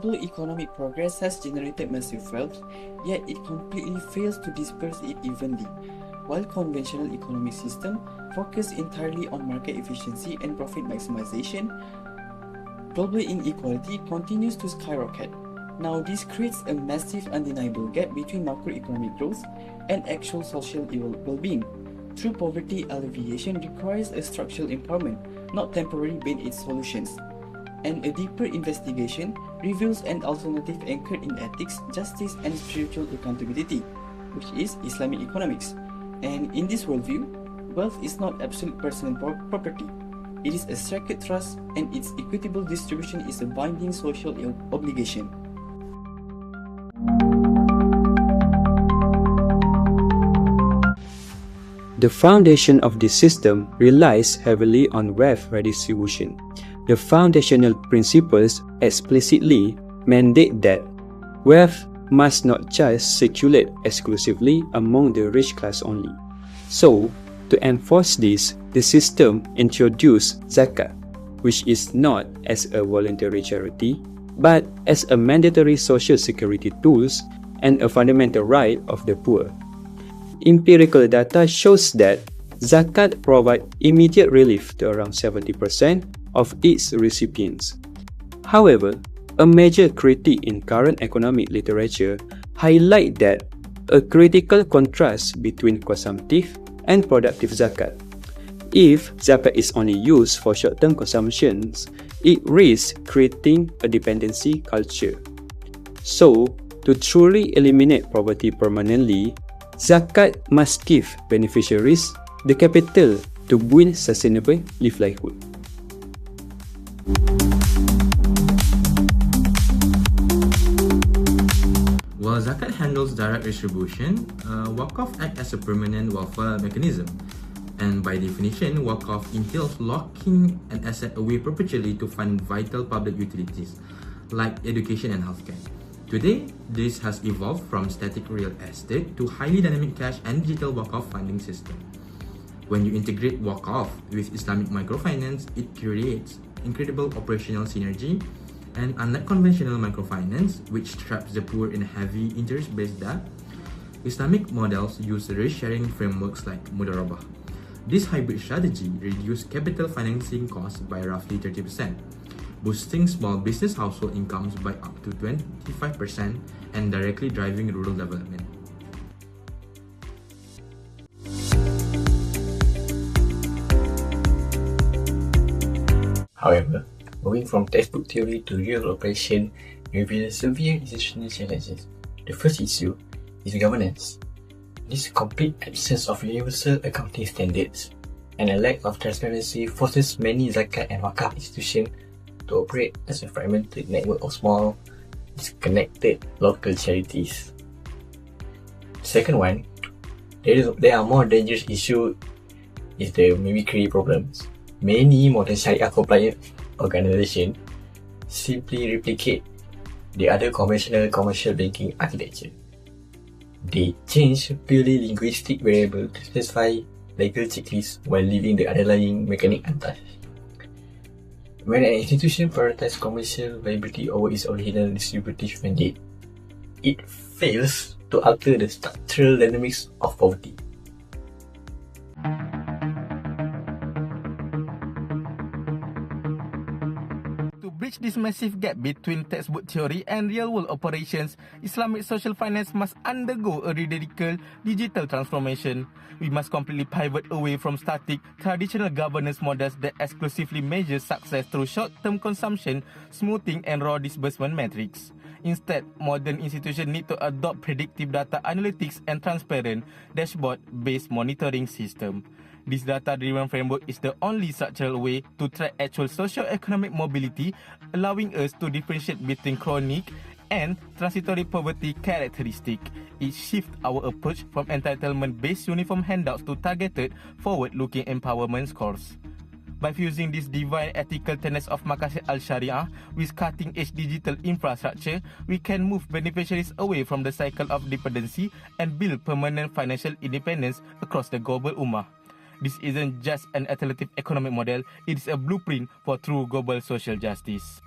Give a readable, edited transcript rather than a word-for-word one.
global economic progress has generated massive wealth, yet it completely fails to disperse it evenly. While conventional economic systems focus entirely on market efficiency and profit maximization, global inequality continues to skyrocket. Now, this creates a massive undeniable gap between macroeconomic growth and actual social well-being. True poverty alleviation requires a structural empowerment, not temporary band-aid solutions. And a deeper investigation reveals an alternative anchored in ethics, justice, and spiritual accountability, which is Islamic economics. And in this worldview, wealth is not absolute personal property. It is a sacred trust, and its equitable distribution is a binding social obligation. The foundation of this system relies heavily on wealth redistribution. The foundational principles explicitly mandate that wealth must not just circulate exclusively among the rich class only. So, to enforce this, the system introduced zakat, which is not as a voluntary charity, but as a mandatory social security tool and a fundamental right of the poor. Empirical data shows that zakat provides immediate relief to around 70% of its recipients. However, a major critique in current economic literature highlights that a critical contrast between consumptive and productive zakat. If zakat is only used for short-term consumptions, it risks creating a dependency culture. So, to truly eliminate poverty permanently, zakat must give beneficiaries the capital to build sustainable livelihood. While zakat handles direct distribution, Waqf acts as a permanent welfare mechanism. And by definition, Waqf entails locking an asset away perpetually to fund vital public utilities like education and healthcare. Today, this has evolved from static real estate to highly dynamic cash and digital Waqf funding system. When you integrate Waqf with Islamic microfinance, it creates incredible operational synergy. And unlike conventional microfinance, which traps the poor in heavy interest-based debt, Islamic models use risk-sharing frameworks like Mudarabah. This hybrid strategy reduces capital financing costs by roughly 30%, boosting small business household incomes by up to 25% and directly driving rural development. However, moving from textbook theory to real operation reveals severe institutional challenges. The first issue is governance. This complete absence of universal accounting standards and a lack of transparency forces many zakat and wakaf institutions to operate as a fragmented network of small, disconnected local charities. The second one, there are more dangerous issues is the mimicry problems. Many modern Sharia compliant organizations simply replicate the other conventional commercial banking architecture. They change purely linguistic variables to specify legal checklists while leaving the underlying mechanic untouched. When an institution prioritizes commercial viability over its original distributive mandate, it fails to alter the structural dynamics of poverty. To bridge this massive gap between textbook theory and real-world operations, Islamic social finance must undergo a radical digital transformation. We must completely pivot away from static, traditional governance models that exclusively measure success through short-term consumption, smoothing, and raw disbursement metrics. Instead, modern institutions need to adopt predictive data analytics and transparent, dashboard-based monitoring system. This data-driven framework is the only structural way to track actual socio-economic mobility, allowing us to differentiate between chronic and transitory poverty characteristics. It shifts our approach from entitlement-based uniform handouts to targeted, forward-looking empowerment scores. By fusing these divine ethical tenets of Maqasid al-Sharia with cutting-edge digital infrastructure, we can move beneficiaries away from the cycle of dependency and build permanent financial independence across the global ummah. This isn't just an alternative economic model, it is a blueprint for true global social justice.